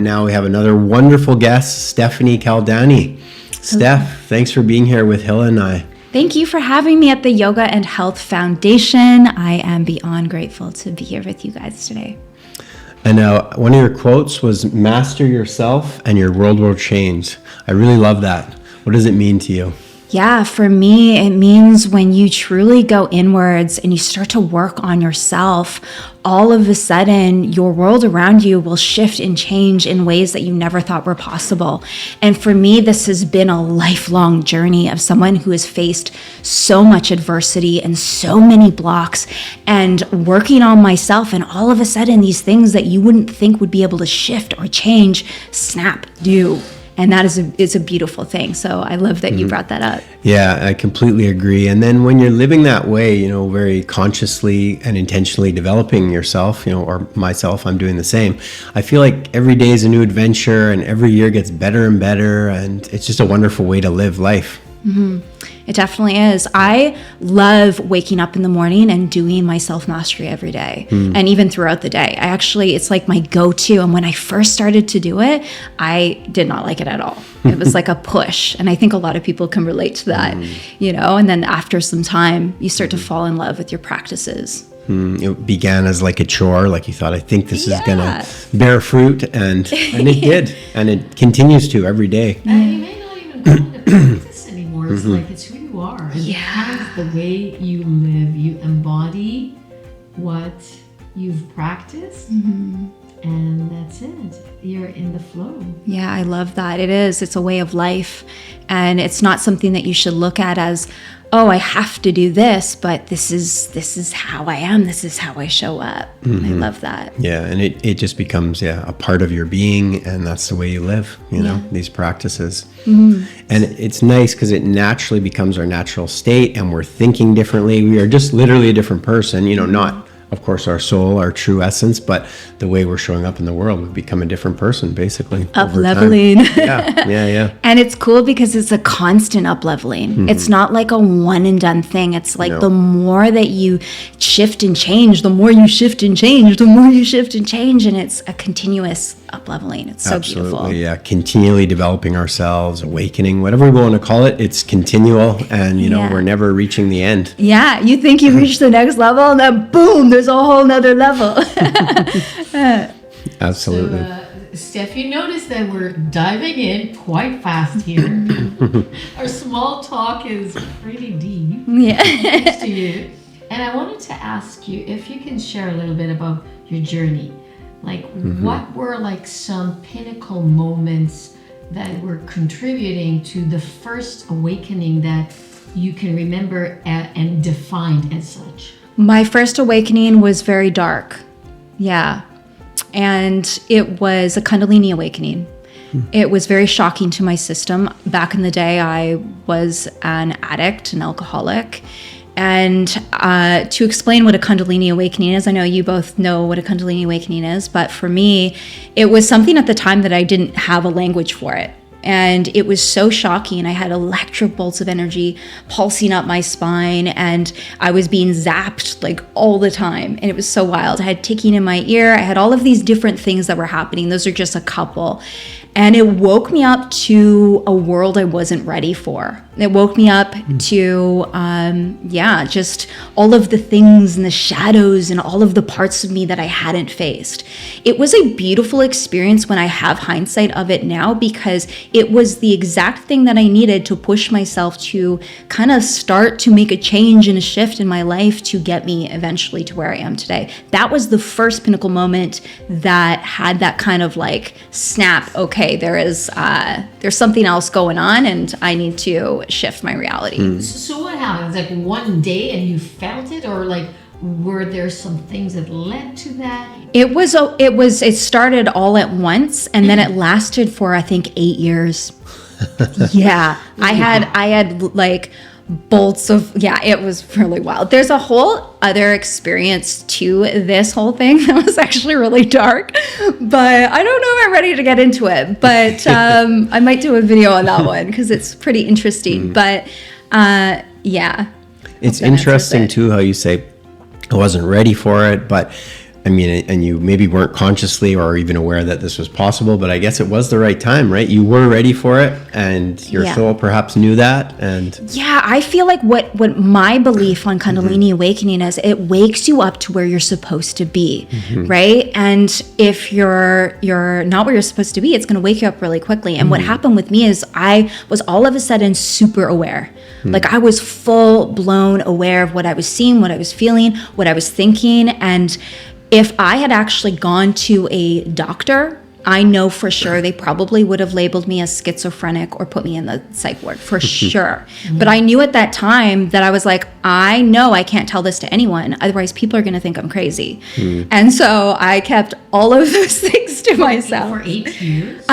Now we have another wonderful guest, Stephanie Keldani. Steph, thanks for being here with Hilla and I. Thank you for having me at the Yoga and Health Foundation. I am beyond grateful to be here with you guys today. And one of your quotes was, master yourself and your world will change. I really love that. What does it mean to you? Yeah, for me, it means when you truly go inwards and you start to work on yourself, all of a sudden your world around you will shift and change in ways that you never thought were possible. And for me, this has been a lifelong journey of someone who has faced so much adversity and so many blocks and working on myself. And all of a sudden, these things that you wouldn't think would be able to shift or change, snap, do. And that is a beautiful thing. So I love that you brought that up. Yeah, I completely agree. And then when you're living that way, very consciously and intentionally developing yourself, or myself, I'm doing the same. I feel like every day is a new adventure and every year gets better and better. And it's just a wonderful way to live life. Mm-hmm. It definitely is. I love waking up in the morning and doing my self-mastery every day and even throughout the day. It's like my go-to. And when I first started to do it, I did not like it at all. It was like a push. And I think a lot of people can relate to that, and then after some time, you start to fall in love with your practices. It began as like a chore, like you thought, I think this is going to bear fruit. And it did. And it continues to every day. And you may not even call it a practice anymore. It's like it's who you are. And because the way you live, you embody what you've practiced. And that's it. You're in the flow. Yeah, I love that. It is. It's a way of life. And it's not something that you should look at as, oh, I have to do this, but this is how I am. This is how I show up. I love that. Yeah, and it just becomes, a part of your being, and that's the way you live, these practices. And it's nice because it naturally becomes our natural state, and we're thinking differently. We are just literally a different person, not, of course, our soul, our true essence, but the way we're showing up in the world, we become a different person, basically. Up-leveling. Yeah. And it's cool because it's a constant up-leveling. It's not like a one-and-done thing. It's like the more that you shift and change, the more you shift and change, the more you shift and change, and it's a continuous up-leveling. It's so beautiful. Absolutely, yeah. Continually developing ourselves, awakening, whatever we want to call it, it's continual, and, we're never reaching the end. Yeah, you think you've reached the next level, and then boom, there's a whole nother level. Absolutely. So, Steph, you notice that we're diving in quite fast here. Our small talk is pretty deep. Yeah. Thanks to you. And I wanted to ask you if you can share a little bit about your journey. Like, what were some pinnacle moments that were contributing to the first awakening that you can remember and defined as such? My first awakening was very dark. Yeah. And it was a Kundalini awakening. It was very shocking to my system. Back in the day, I was an addict, an alcoholic. And to explain what a Kundalini awakening is, I know you both know what a Kundalini awakening is, but for me, it was something at the time that I didn't have a language for it. And it was so shocking. I had electric bolts of energy pulsing up my spine, and I was being zapped all the time. And it was so wild. I had ticking in my ear. I had all of these different things that were happening. Those are just a couple. And it woke me up to a world I wasn't ready for. It woke me up to, just all of the things and the shadows and all of the parts of me that I hadn't faced. It was a beautiful experience when I have hindsight of it now, because it was the exact thing that I needed to push myself to kind of start to make a change and a shift in my life to get me eventually to where I am today. That was the first pinnacle moment that had that kind of snap. Okay, there's something else going on, and I need to shift my reality. So what happened? It's one day and you felt it, or were there some things that led to that? It started all at once, and then it lasted for I think 8 years. Yeah, I had bolts of, it was really wild. There's a whole other experience to this whole thing that was actually really dark, but I don't know if I'm ready to get into it, but I might do a video on that one because it's pretty interesting. But it's interesting too how you say I wasn't ready for it, but I mean, and you maybe weren't consciously or even aware that this was possible, but I guess it was the right time, right? You were ready for it, and your soul perhaps knew that. And yeah, I feel like what my belief on Kundalini awakening is, it wakes you up to where you're supposed to be, right? And if you're not where you're supposed to be, it's going to wake you up really quickly. And what happened with me is I was all of a sudden super aware. Like I was full blown aware of what I was seeing, what I was feeling, what I was thinking. And if I had actually gone to a doctor, I know for sure they probably would have labeled me as schizophrenic or put me in the psych ward for sure. But I knew at that time that I was like, I know I can't tell this to anyone. Otherwise, people are going to think I'm crazy. And so I kept all of those things to myself. For 8 years?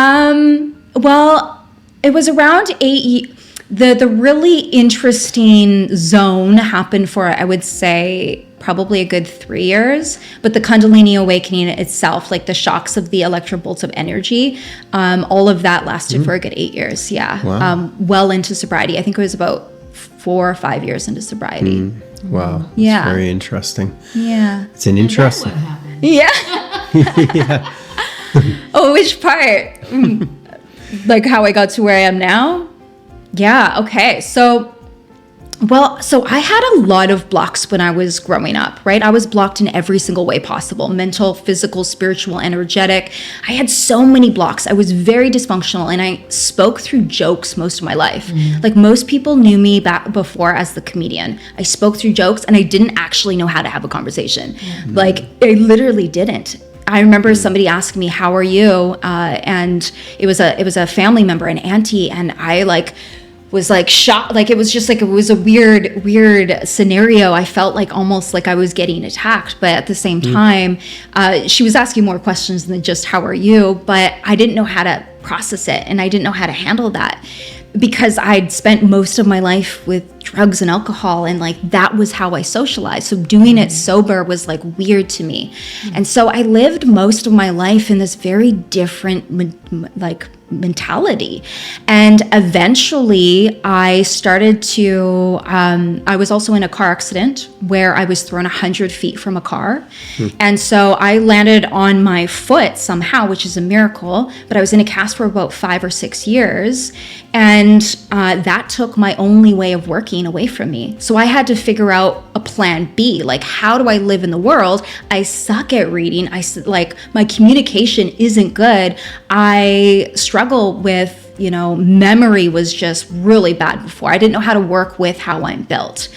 Well, it was around 8 The really interesting zone happened for, I would say, probably a good 3 years. But the Kundalini awakening itself, like the shocks of the electrobolts of energy, all of that lasted for a good 8 years. Yeah. Wow. Well into sobriety. I think it was about 4 or 5 years into sobriety. Wow. That's Yeah. very interesting. Yeah. It's an interesting. What happened? Yeah. Oh, which part? Like how I got to where I am now? Yeah, okay. So I had a lot of blocks when I was growing up, right? I was blocked in every single way possible: mental, physical, spiritual, energetic. I had so many blocks. I was very dysfunctional, and I spoke through jokes most of my life. Like most people knew me back before as the comedian. I spoke through jokes, and I didn't actually know how to have a conversation. Like I literally didn't. I remember somebody asking me, "How are you?" And it was a family member, an auntie, and I was shocked. Like it was just like, it was a weird scenario. I felt like almost like I was getting attacked, but at the same time, she was asking more questions than just "How are you?" But I didn't know how to process it, and I didn't know how to handle that, because I'd spent most of my life with drugs and alcohol, and like that was how I socialized. So doing it sober was like weird to me. And so I lived most of my life in this very different mentality. And eventually I started to, I was also in a car accident where I was thrown 100 feet from a car. And so I landed on my foot somehow, which is a miracle, but I was in a cast for about 5 or 6 years. And that took my only way of working away from me. So I had to figure out a plan B. Like, how do I live in the world? I suck at reading. My communication isn't good. I struggle with, memory was just really bad before. I didn't know how to work with how I'm built.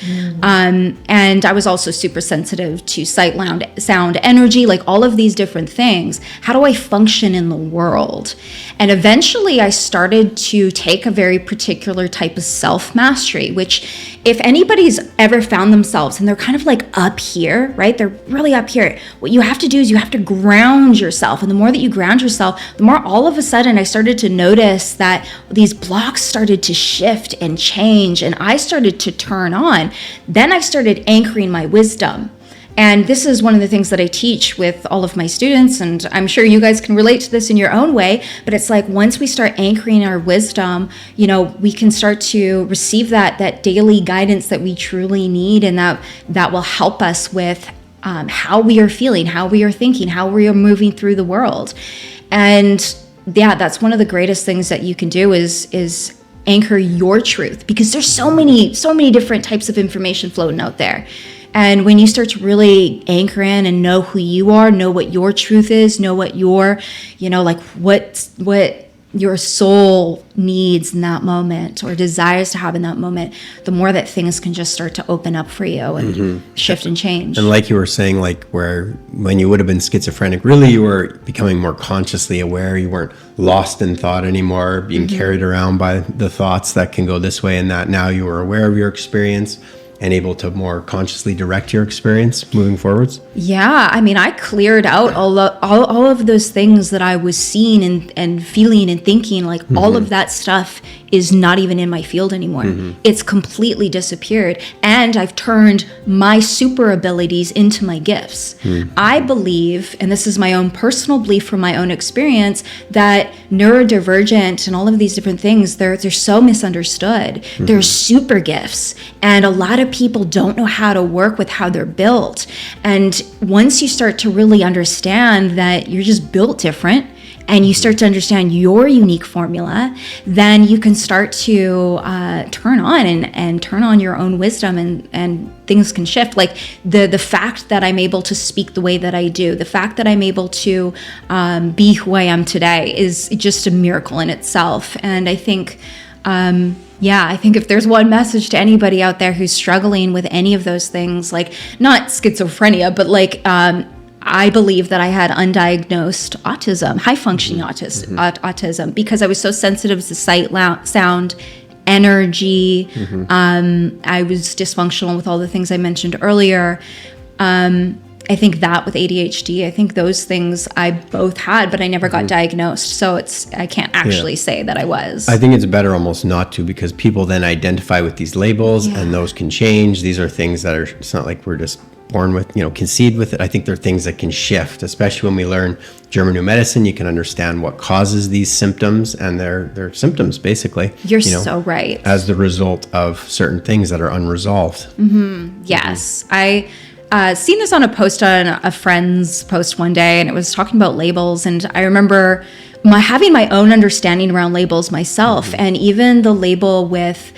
And I was also super sensitive to sight, sound, energy, like all of these different things. How do I function in the world? And eventually I started to take a very particular type of self-mastery, which if anybody's ever found themselves and they're kind of like up here, right? They're really up here. What you have to do is you have to ground yourself. And the more that you ground yourself, the more all of a sudden I started to notice that these blocks started to shift and change, and I started to turn on. Then I started anchoring my wisdom. And this is one of the things that I teach with all of my students, and I'm sure you guys can relate to this in your own way, but it's like once we start anchoring our wisdom, we can start to receive that daily guidance that we truly need, and that will help us with how we are feeling, how we are thinking, how we are moving through the world. And yeah, that's one of the greatest things that you can do is anchor your truth, because there's so many different types of information floating out there. And when you start to really anchor in and know who you are, know what your truth is, know what your, what your soul needs in that moment or desires to have in that moment, the more that things can just start to open up for you and shift and change. And like you were saying, like where when you would have been schizophrenic, really you were becoming more consciously aware. You weren't lost in thought anymore, being carried around by the thoughts that can go this way and that. Now you were aware of your experience and able to more consciously direct your experience moving forwards? Yeah, I mean, I cleared out all of those things that I was seeing and feeling and thinking, like all of that stuff is not even in my field anymore. It's completely disappeared. And I've turned my super abilities into my gifts. I believe, and this is my own personal belief from my own experience, that neurodivergent and all of these different things, they're so misunderstood. They're super gifts. And a lot of of people don't know how to work with how they're built. And once you start to really understand that you're just built different, and you start to understand your unique formula, then you can start to turn on and turn on your own wisdom, and things can shift. Like the fact that I'm able to speak the way that I do, the fact that I'm able to be who I am today is just a miracle in itself. And I think, I think if there's one message to anybody out there who's struggling with any of those things, like not schizophrenia, but like, I believe that I had undiagnosed autism, high-functioning autism, because I was so sensitive to sight, sound, energy. I was dysfunctional with all the things I mentioned earlier. I think that with ADHD, I think those things I both had, but I never got diagnosed. So I can't actually say that I was. I think it's better almost not to, because people then identify with these labels, and those can change. These are things that it's not like we're just born with, conceived with it. I think they're things that can shift, especially when we learn German New Medicine. You can understand what causes these symptoms, and they're symptoms basically. You're so right. As the result of certain things that are unresolved. Yes. I seen this on a post on a friend's post one day, and it was talking about labels. And I remember having my own understanding around labels myself, and even the label with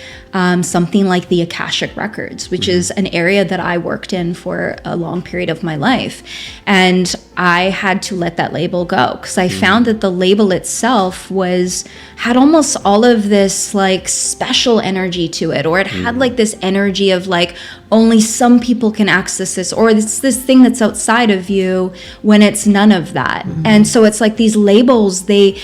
something like the Akashic Records, which is an area that I worked in for a long period of my life. And I had to let that label go, because I found that the label itself had almost all of this like special energy to it, or it had like this energy of like only some people can access this, or it's this thing that's outside of you, when it's none of that. And so it's like these labels, they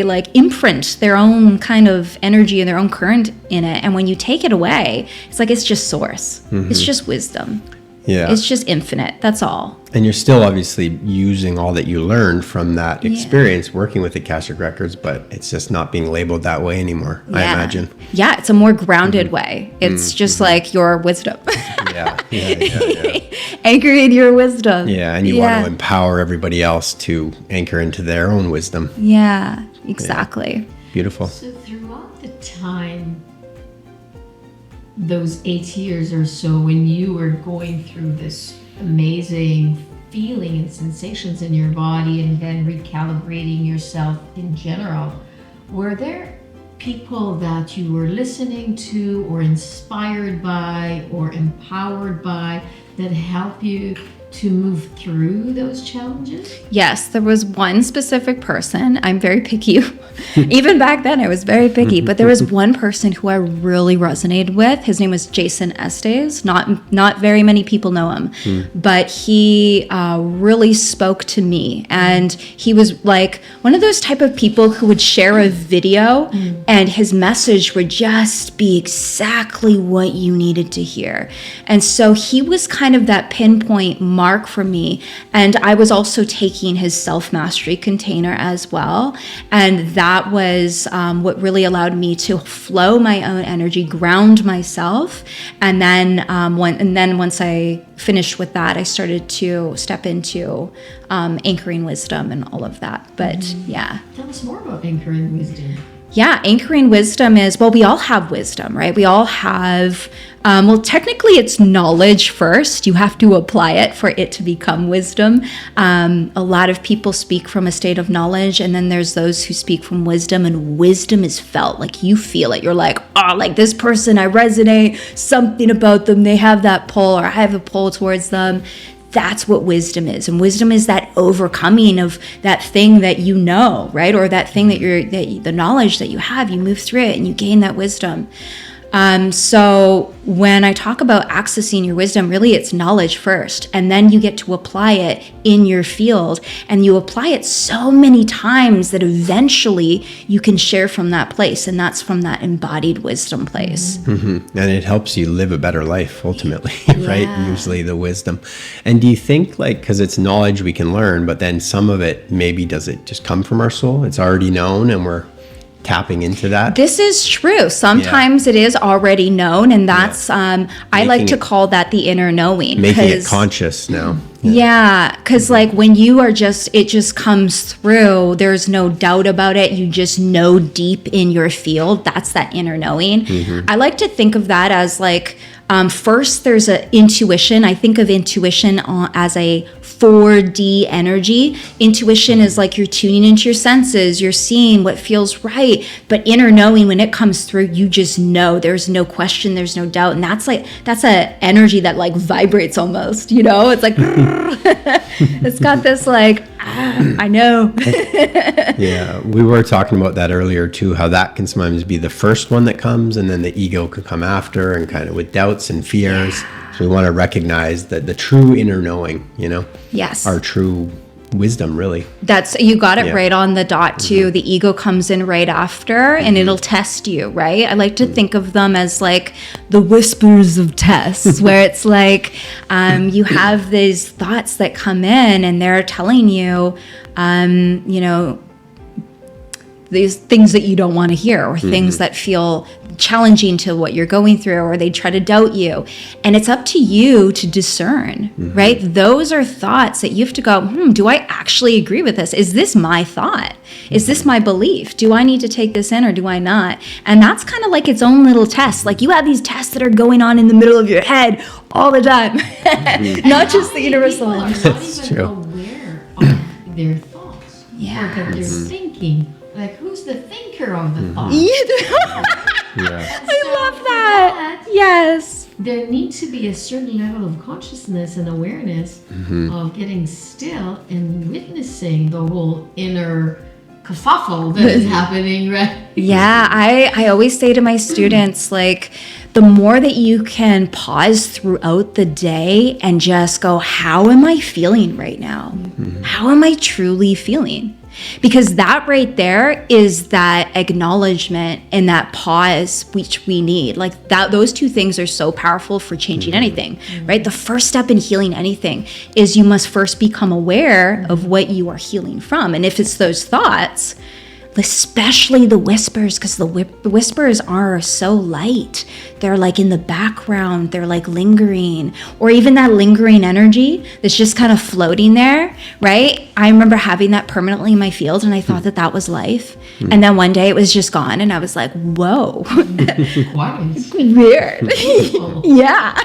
like imprint their own kind of energy and their own current in it. And when you take it away, it's like it's just source. It's just wisdom. Yeah. It's just infinite. That's all. And you're still obviously using all that you learned from that experience working with the Akashic Records, but it's just not being labeled that way anymore, I imagine. Yeah, it's a more grounded way. It's just like your wisdom. Anchor in your wisdom. Yeah, and you want to empower everybody else to anchor into their own wisdom. Yeah, exactly. Yeah. Beautiful. So throughout the time, those 8 years or so, when you were going through this amazing feeling and sensations in your body, and then recalibrating yourself in general, were there people that you were listening to or inspired by or empowered by that help you to move through those challenges? Yes, there was one specific person. I'm very picky. Even back then, I was very picky. But there was one person who I really resonated with. His name was Jason Estes. Not very many people know him. But he really spoke to me. And he was like one of those type of people who would share a video, and his message would just be exactly what you needed to hear. And so he was kind of that pinpoint mark for me. And I was also taking his self-mastery container as well. And that was what really allowed me to flow my own energy, ground myself. And then once I finished with that, I started to step into anchoring wisdom and all of that. But Tell us more about anchoring wisdom. Yeah, anchoring wisdom is, well, we all have wisdom, right? We all have, technically it's knowledge first. You have to apply it for it to become wisdom. A lot of people speak from a state of knowledge, and then there's those who speak from wisdom, and wisdom is felt. Like you feel it. You're like, oh, like this person, I resonate, something about them, they have that pull, or I have a pull towards them. That's what wisdom is. And wisdom is that overcoming of that thing that you know, right? Or that thing the knowledge that you have, you move through it and you gain that wisdom. So when I talk about accessing your wisdom, really it's knowledge first, and then you get to apply it in your field, and you apply it so many times that eventually you can share from that place, and that's from that embodied wisdom place. And it helps you live a better life ultimately, right? Usually the wisdom. And do you think, like, because it's knowledge we can learn, but then some of it, maybe does it just come from our soul? It's already known, and we're tapping into that. This is true. Sometimes it is already known, and that's I like to call that the inner knowing. Making it conscious now. Yeah, because like when you are it just comes through. There's no doubt about it. You just know deep in your field. That's that inner knowing. I like to think of that as like, first there's a intuition. I think of intuition as a 4D energy. Intuition is like you're tuning into your senses. You're seeing what feels right. But inner knowing, when it comes through, you just know. There's no question. There's no doubt. And that's a energy that like vibrates almost, you know? It's like, it's got this like, I know. Yeah, we were talking about that earlier too, how that can sometimes be the first one that comes, and then the ego could come after, and kind of with doubts and fears. So we want to recognize that the true inner knowing, you know, yes, our true wisdom, really. You got it right on the dot too. The ego comes in right after, and it'll test you, right? I like to think of them as like the whispers of tests, where it's like you have these thoughts that come in, and they're telling you, you know, these things that you don't want to hear, or things that feel challenging to what you're going through, or they try to doubt you. And it's up to you to discern, right? Those are thoughts that you have to go, do I actually agree with this? Is this my thought? Is this my belief? Do I need to take this in, or do I not? And that's kind of like its own little test. Like you have these tests that are going on in the middle of your head all the time, not just the universal one. That's true. Aware of their thoughts, or that they're thinking. Like, who's the thinker of the thought? I love that. Yes. There needs to be a certain level of consciousness and awareness of getting still and witnessing the whole inner kerfuffle that is happening, right? Yeah, I always say to my students, like, the more that you can pause throughout the day and just go, how am I feeling right now? How am I truly feeling? Because that right there is that acknowledgement and that pause which we need. Like that, those two things are so powerful for changing anything, right? The first step in healing anything is you must first become aware of what you are healing from. And if it's those thoughts, especially the whispers, because the whispers are so light. They're like in the background, they're like lingering, or even that lingering energy that's just kind of floating there, right? I remember having that permanently in my field, and I thought that was life. And then one day it was just gone, and I was like, whoa. Weird. Yeah.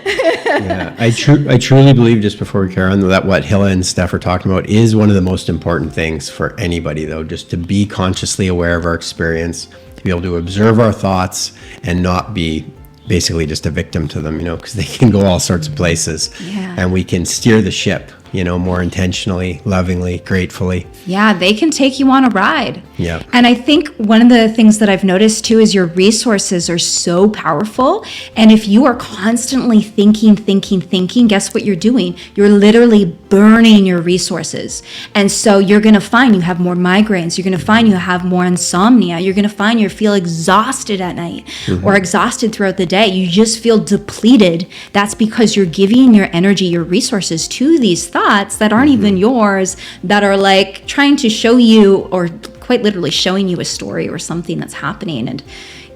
Yeah, I truly believe, just before we carry on, that what Hilla and Steph are talking about is one of the most important things for anybody, though, just to be consciously aware of our experience, to be able to observe our thoughts and not be basically just a victim to them, you know, because they can go all sorts of places. Yeah. And we can steer the ship, you know, more intentionally, lovingly, gratefully. Yeah, they can take you on a ride. Yeah. And I think one of the things that I've noticed too is your resources are so powerful. And if you are constantly thinking, guess what you're doing? You're literally burning your resources. And so you're going to find you have more migraines. You're going to find you have more insomnia. You're going to find you feel exhausted at night or exhausted throughout the day. You just feel depleted. That's because you're giving your energy, your resources to these thoughts that aren't even yours, that are like trying to show you, or quite literally showing you a story or something that's happening. And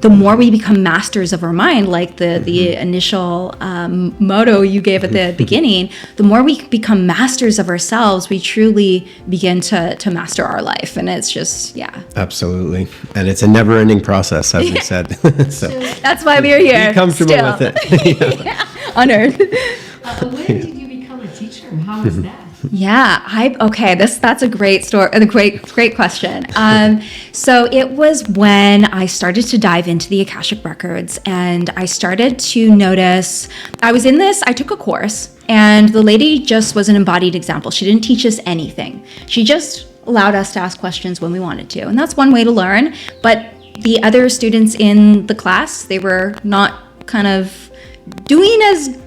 the more we become masters of our mind, like the initial motto you gave at the beginning, the more we become masters of ourselves, we truly begin to master our life. And it's just, yeah. Absolutely. And it's a never-ending process, as we said. So that's why we're here. Be comfortable with it. Yeah. Honored. When did you become a teacher? How was that? Yeah, that's a great story, a great question. So it was when I started to dive into the Akashic Records, and I started to notice, I took a course, and the lady just was an embodied example. She didn't teach us anything. She just allowed us to ask questions when we wanted to, and that's one way to learn. But the other students in the class, they were not kind of doing as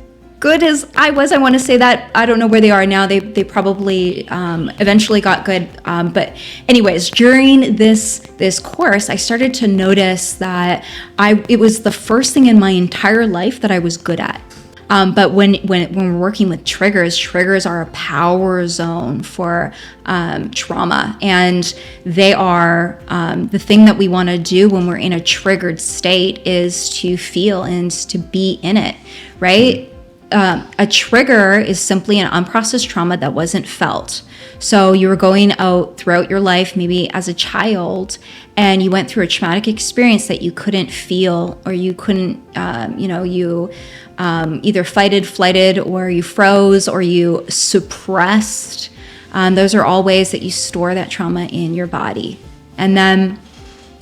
good as I was. I want to say that. I don't know where they are now. They probably eventually got good. But anyways, during this course, I started to notice that it was the first thing in my entire life that I was good at. But when we're working with triggers are a power zone for trauma, and they are the thing that we want to do when we're in a triggered state is to feel and to be in it, right? A trigger is simply an unprocessed trauma that wasn't felt. So you were going out throughout your life, maybe as a child, and you went through a traumatic experience that you couldn't feel, or you couldn't, you either flighted, or you froze, or you suppressed. Those are all ways that you store that trauma in your body. And then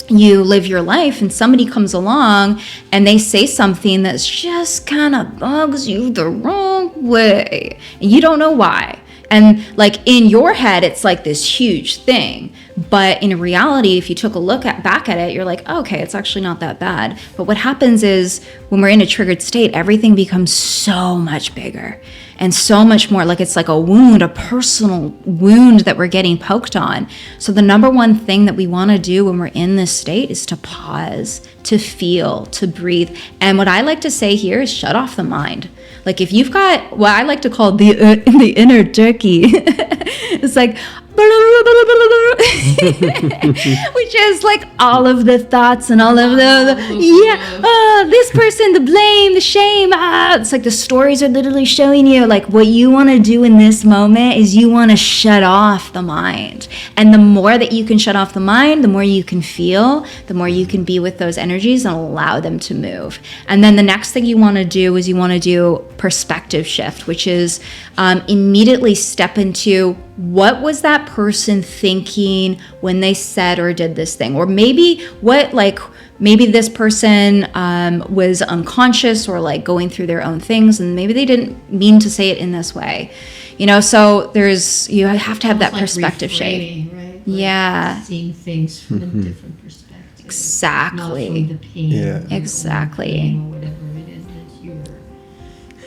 you live your life and somebody comes along and they say something that's just kind of bugs you the wrong way. And you don't know why. And like in your head, it's like this huge thing. But in reality, if you took a look back at it, you're like, oh, okay, it's actually not that bad. But what happens is when we're in a triggered state, everything becomes so much bigger and so much more like it's like a wound, a personal wound that we're getting poked on. So the number one thing that we want to do when we're in this state is to pause, to feel, to breathe. And what I like to say here is shut off the mind. Like if you've got what I like to call the inner turkey, it's like, which is like all of the thoughts and all of this person, the blame, the shame, it's like the stories are literally showing you like what you want to do in this moment is you want to shut off the mind. And the more that you can shut off the mind, the more you can feel, the more you can be with those energies and allow them to move. And then the next thing you want to do is you want to do perspective shift, which is immediately step into what was that person thinking when they said or did this thing? Or maybe maybe this person was unconscious or like going through their own things and maybe they didn't mean to say it in this way. So you have to have that perspective shift. Right? Like yeah. Seeing things from a different perspective. Exactly. Not from the pain. Yeah. Exactly. Or whatever it is that you're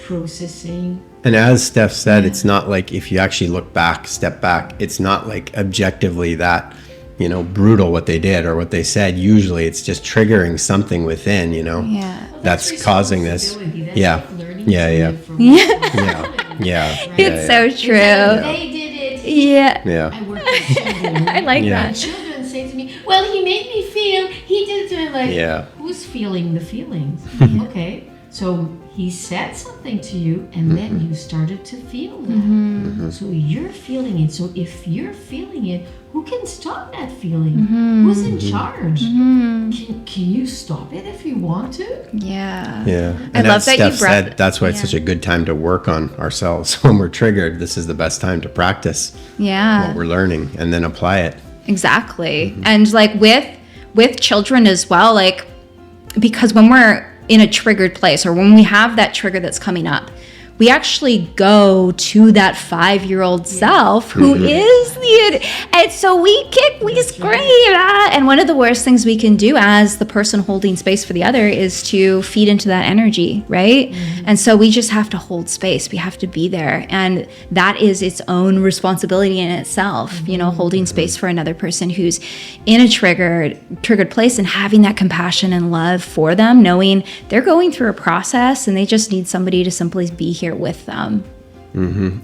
processing. And as Steph said, it's not like if you actually step back, it's not like objectively that, brutal what they did or what they said. Usually it's just triggering something within, Yeah. that's causing this. That's Yeah. like learning Yeah, to yeah. live from Yeah. It's so true. They did it. Yeah. Yeah. I work with children. I like Yeah. that. Children say to me, well, he made me feel, he did it to me. Like, Yeah. who's feeling the feelings? Okay, so he said something to you and then you started to feel that. So you're feeling it. So if you're feeling it, who can stop that feeling? Who's in charge? Can you stop it if you want to? Yeah. Yeah. I And love as that Steph you brought said, that's why it's such a good time to work on ourselves. When we're triggered, this is the best time to practice what we're learning and then apply it. Exactly. And like with children as well, like because when we're in a triggered place or when we have that trigger that's coming up, we actually go to that 5-year-old self who is and so we kick, we scream, and one of the worst things we can do as the person holding space for the other is to feed into that energy, right? And so we just have to hold space. We have to be there, and that is its own responsibility in itself, holding space for another person who's in a triggered place and having that compassion and love for them, knowing they're going through a process and they just need somebody to simply be here with them.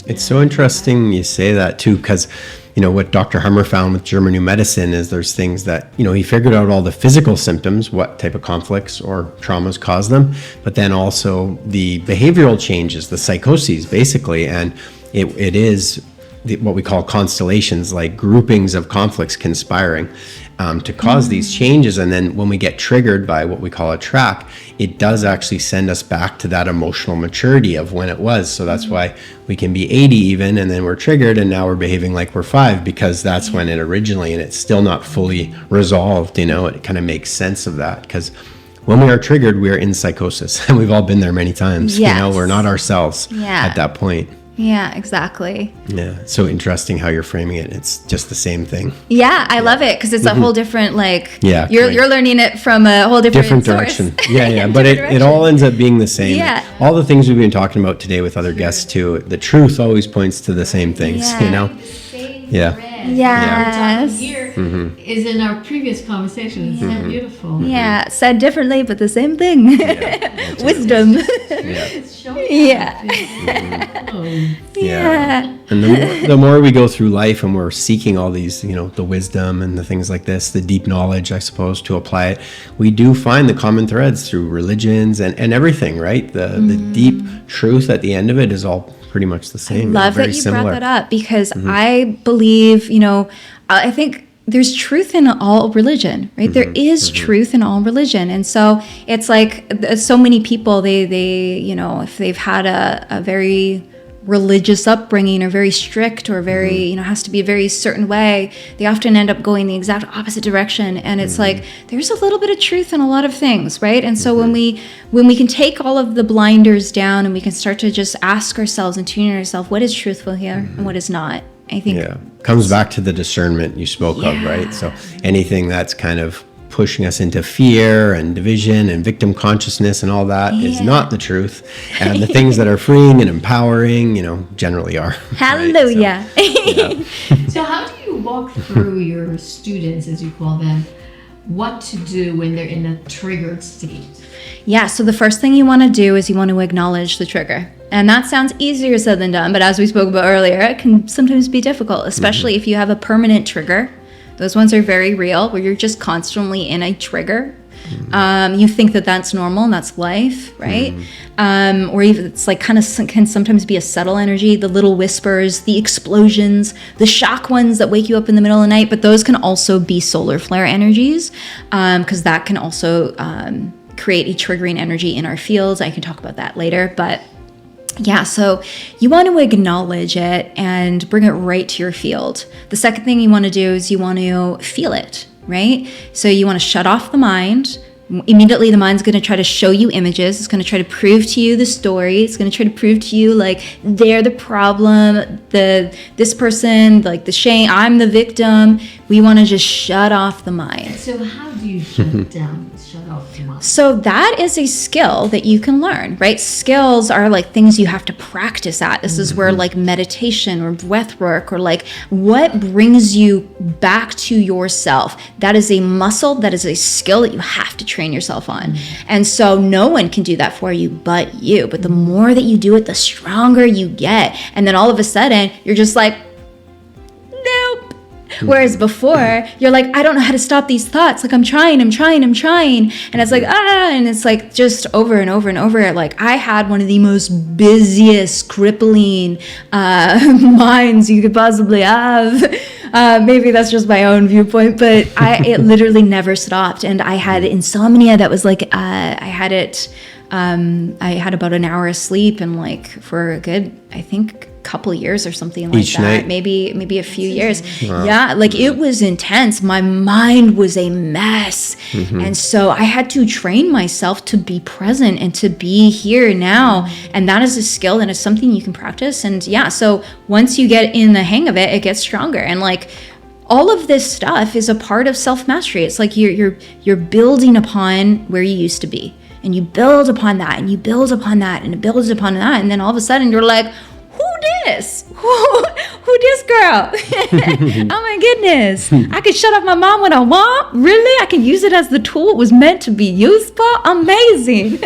It's so interesting you say that too, because what Dr. Hummer found with German New Medicine is there's things that he figured out all the physical symptoms, what type of conflicts or traumas cause them, but then also the behavioral changes, the psychoses basically, and it is what we call constellations, like groupings of conflicts conspiring to cause these changes. And then when we get triggered by what we call a track, it does actually send us back to that emotional maturity of when it was. So that's why we can be 80 even, and then we're triggered and now we're behaving like we're 5, because that's when it originally, and it's still not fully resolved. It kind of makes sense of that, because when we are triggered, we are in psychosis, and we've all been there many times. Yes. We're not ourselves at that point. Yeah, exactly. Yeah, it's so interesting how you're framing it. It's just the same thing. Yeah, I love it because it's a whole different you're learning it from a whole different source. direction. Yeah, but it all ends up being the same. Yeah. All the things we've been talking about today with other guests too, the truth always points to the same things, Same Yeah. thread Yes. we're talking here is in our previous conversation. It's so beautiful. Yeah, said differently, but the same thing. Yeah. Wisdom. It's showing Yeah. Yeah. And the more we go through life and we're seeking all these, the wisdom and the things like this, the deep knowledge, I suppose, to apply it, we do find the common threads through religions and everything, right? The deep truth at the end of it is all pretty much the same. Love very that you similar. brought that up, because I believe, I think there's truth in all religion, right? There is truth in all religion. And so it's like so many people, they if they've had a very religious upbringing or very strict or very, has to be a very certain way, they often end up going the exact opposite direction. And it's like, there's a little bit of truth in a lot of things, right? And so when we can take all of the blinders down and we can start to just ask ourselves and tune in ourselves, what is truthful here and what is not? I think comes back to the discernment you spoke of, right? So anything that's kind of pushing us into fear and division and victim consciousness and all that is not the truth. And the things that are freeing and empowering, generally are. Hallelujah. Right? So how do you walk through your students, as you call them, what to do when they're in a triggered state? Yeah, so the first thing you want to do is you want to acknowledge the trigger. And that sounds easier said than done, but as we spoke about earlier, it can sometimes be difficult, especially if you have a permanent trigger. Those ones are very real, where you're just constantly in a trigger. You think that that's normal and that's life, right? Or even it's like kind of can sometimes be a subtle energy, the little whispers, the explosions, the shock ones that wake you up in the middle of the night. But those can also be solar flare energies, because that can also create a triggering energy in our fields. I can talk about that later, but yeah, so you want to acknowledge it and bring it right to your field. The second thing you want to do is you want to feel it, right? So you want to shut off the mind. Immediately the mind's going to try to show you images. It's going to try to prove to you the story. It's going to try to prove to you like they're the problem, this person, like the shame, I'm the victim. We want to just shut off the mind. So how do you shut off the mind? So that is a skill that you can learn, right? Skills are like things you have to practice at. This is where like meditation or breath work or like what brings you back to yourself. That is a muscle, that is a skill that you have to train yourself on. And so no one can do that for you but you. But the more that you do it, the stronger you get. And then all of a sudden, you're just like, nope. Whereas before, you're like, I don't know how to stop these thoughts. Like, I'm trying. And it's like, and it's like just over and over and over. Like, I had one of the most busiest, crippling minds you could possibly have. Maybe that's just my own viewpoint, but it literally never stopped. And I had insomnia that was like, I had about an hour of sleep and like for a good, I think, couple years or something like each that. night? Maybe a few years. Wow. Yeah, like it was intense. My mind was a mess. And so I had to train myself to be present and to be here now. And that is a skill and it's something you can practice. And yeah, so once you get in the hang of it, it gets stronger. And like all of this stuff is a part of self-mastery. It's like you're building upon where you used to be. And you build upon that and you build upon that and it builds upon that. And then all of a sudden you're like, who this? Who this girl? Oh my goodness. I can shut off my mind when I want? Really? I can use it as the tool it was meant to be used for? Amazing.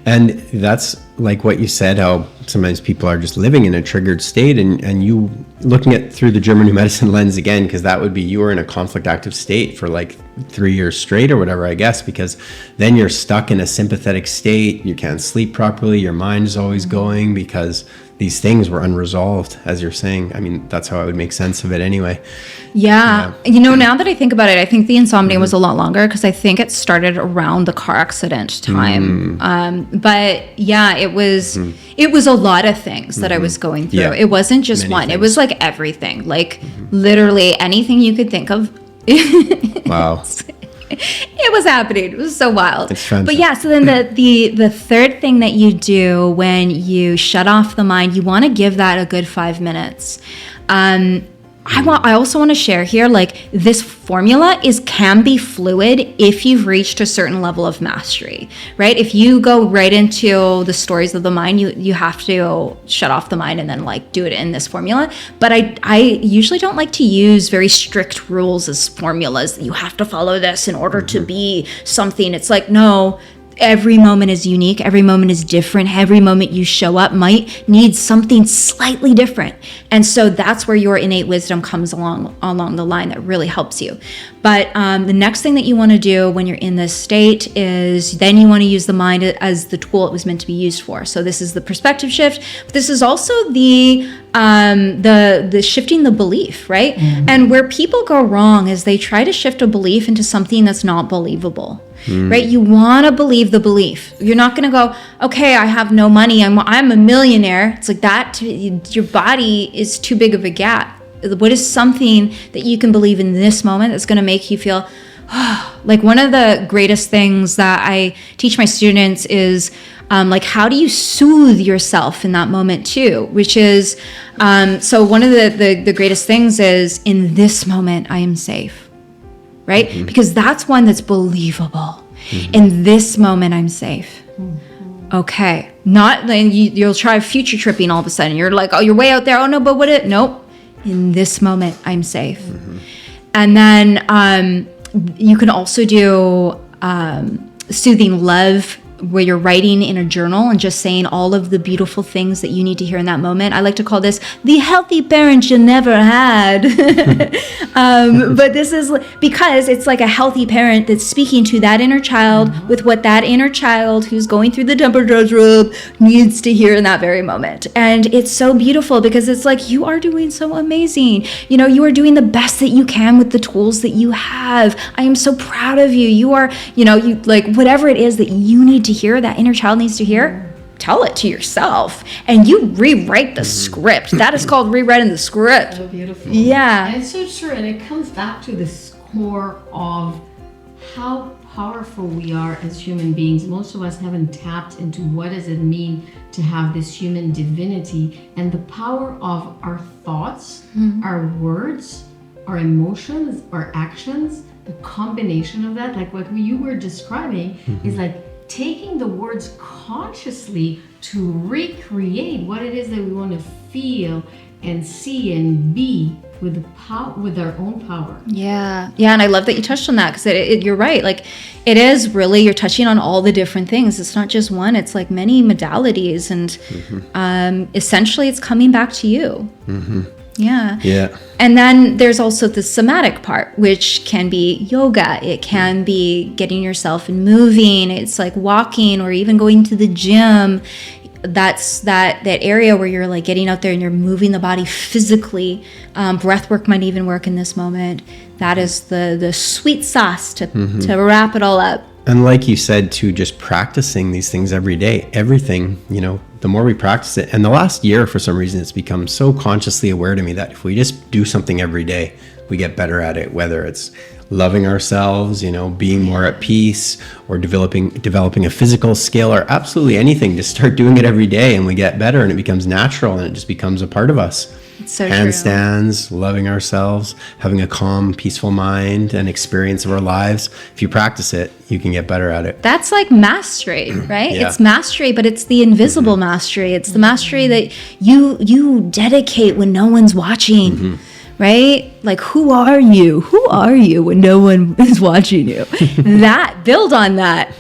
And that's like what you said, how sometimes people are just living in a triggered state and you looking at through the German New Medicine lens again, because that would be you were in a conflict active state for like 3 years straight or whatever, I guess, because then you're stuck in a sympathetic state. You can't sleep properly. Your mind is always going because these things were unresolved, as you're saying. I mean, that's how I would make sense of it anyway. Yeah. Now that I think about it, I think the insomnia was a lot longer because I think it started around the car accident time. But yeah, it was a lot of things that I was going through. Yeah. It wasn't just Many one. things. It was like everything, like literally anything you could think of. Wow. It was happening. It was so wild. It's fantastic. But yeah, so then the third thing that you do when you shut off the mind, you want to give that a good 5 minutes. I also want to share here, like, this formula can be fluid if you've reached a certain level of mastery, right? If you go right into the stories of the mind, you have to shut off the mind and then like do it in this formula. But I usually don't like to use very strict rules as formulas. You have to follow this in order to be something. It's like, no, every moment is unique. Every moment is different. Every moment you show up might need something slightly different. And so that's where your innate wisdom comes along the line that really helps you. But the next thing that you want to do when you're in this state is then you want to use the mind as the tool it was meant to be used for. So this is the perspective shift. But this is also the shifting the belief, right? And where people go wrong is they try to shift a belief into something that's not believable. Right? You want to believe the belief. You're not going to go, okay, I have no money. I'm a millionaire. It's like that. Your body is too big of a gap. What is something that you can believe in this moment that's going to make you feel, like one of the greatest things that I teach my students is like, how do you soothe yourself in that moment too? Which is, so one of the greatest things is, in this moment, I am safe. Right? Because that's one that's believable. In this moment, I'm safe. Okay. Not then you'll try future tripping all of a sudden. You're like, oh, you're way out there. Oh no, but nope. In this moment, I'm safe. And then you can also do soothing love, where you're writing in a journal and just saying all of the beautiful things that you need to hear in that moment. I like to call this the healthy parent you never had. But this is because it's like a healthy parent that's speaking to that inner child with what that inner child who's going through the temper tantrum needs to hear in that very moment. And it's so beautiful because it's like, you are doing so amazing. You know, you are doing the best that you can with the tools that you have. I am so proud of you. You are, you like whatever it is that you need to hear, that inner child needs to hear, tell it to yourself, and you rewrite the script. That is called rewriting the script. So beautiful. Yeah. And it's so true. And it comes back to this core of how powerful we are as human beings. Most of us haven't tapped into what does it mean to have this human divinity and the power of our thoughts, our words, our emotions, our actions. The combination of that, like what you were describing, is like taking the words consciously to recreate what it is that we want to feel and see and be with with our own power. Yeah, and I love that you touched on that, because you're right. Like, it is really, you're touching on all the different things. It's not just one. It's like many modalities, and essentially, it's coming back to you. Yeah. And then there's also the somatic part, which can be yoga. It can be getting yourself and moving. It's like walking or even going to the gym. That's that area where you're like getting out there and you're moving the body physically. Breath work might even work in this moment. That is the sweet sauce to wrap it all up. And like you said, too, just practicing these things every day, everything, the more we practice it. And the last year, for some reason, it's become so consciously aware to me that if we just do something every day, we get better at it, whether it's loving ourselves, being more at peace, or developing a physical skill, or absolutely anything. Just start doing it every day and we get better, and it becomes natural, and it just becomes a part of us. It's so Handstands, loving ourselves, having a calm, peaceful mind and experience of our lives. If you practice it, you can get better at it. That's like mastery, right? Yeah. It's mastery, but it's the invisible mastery. It's the mastery that you dedicate when no one's watching. Right? Like, who are you? Who are you when no one is watching you? Build on that.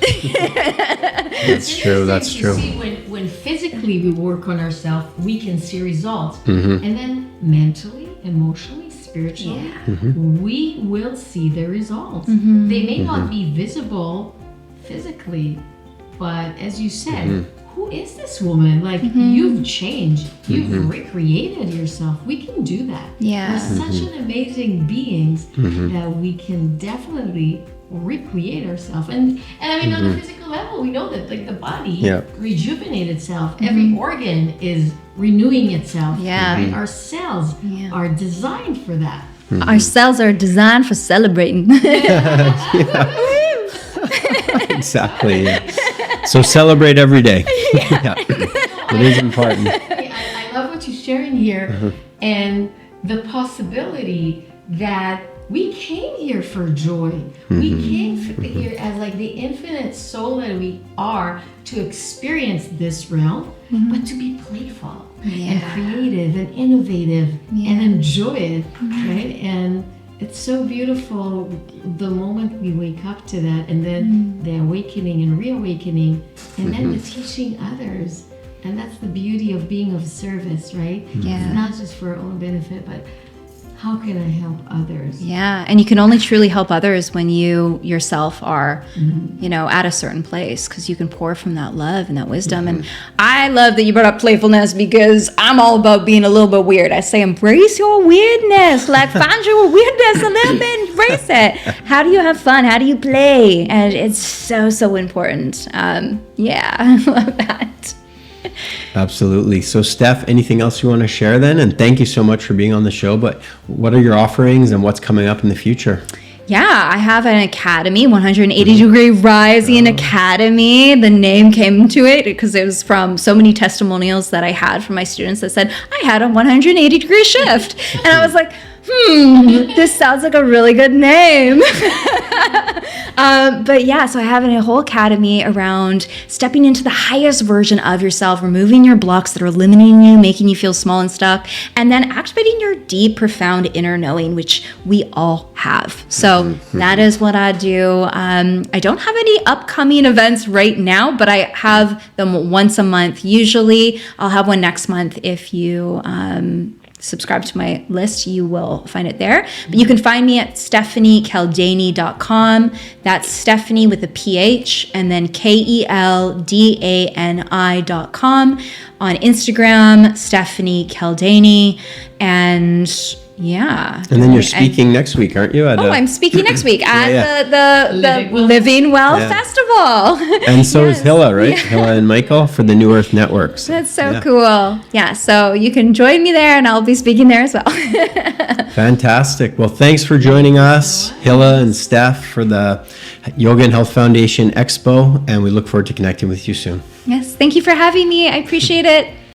That's true. That's true. See, when physically we work on ourselves, we can see results. And then mentally, emotionally, spiritually, we will see the results. They may not be visible physically, but as you said, who is this woman? Like, you've changed. You've recreated yourself. We can do that. Yeah. We're such an amazing beings that we can definitely recreate ourselves. And I mean, on a physical level, we know that, like, the body rejuvenates itself. Every organ is renewing itself. Yeah. Right? Our cells are designed for that. Our cells are designed for celebrating. Exactly. Yeah. So celebrate every day. It is important. I love what you're sharing here. And the possibility that we came here for joy. We came here as like the infinite soul that we are to experience this realm, but to be playful and creative and innovative and enjoy it, right? And it's so beautiful the moment we wake up to that, and then the awakening and reawakening, and then the teaching others. And that's the beauty of being of service, right? Yeah. It's not just for our own benefit, but how can I help others? Yeah, and you can only truly help others when you yourself are, at a certain place, because you can pour from that love and that wisdom. And I love that you brought up playfulness, because I'm all about being a little bit weird. I say embrace your weirdness, like find your weirdness a little bit, embrace it. How do you have fun? How do you play? And it's so important. I love that. Absolutely. So Steph, anything else you want to share then? And thank you so much for being on the show, but what are your offerings and what's coming up in the future? Yeah, I have an academy, 180 Degree Rising Academy. The name came to it because it was from so many testimonials that I had from my students that said, I had a 180 degree shift. And I was like, this sounds like a really good name. But yeah, so I have a whole academy around stepping into the highest version of yourself, removing your blocks that are limiting you, making you feel small and stuck, and then activating your deep, profound inner knowing, which we all have. So that is what I do. I don't have any upcoming events right now, but I have them once a month. Usually I'll have one next month. If you subscribe to my list, you will find it there. But you can find me at StephanieKeldani.com. That's Stephanie with a PH, and then KELDANI.com. On Instagram, Stephanie Keldani. And and then you're speaking next week, aren't you? I'm speaking next week at the Living Well Festival. And so is Hilla, right? Hilla and Michael for the New Earth Networks. That's so cool. Yeah, so you can join me there, and I'll be speaking there as well. Fantastic. Well, thanks for joining us, Hilla and Steph, for the Yoga and Health Foundation Expo, and we look forward to connecting with you soon. Yes, thank you for having me. I appreciate it.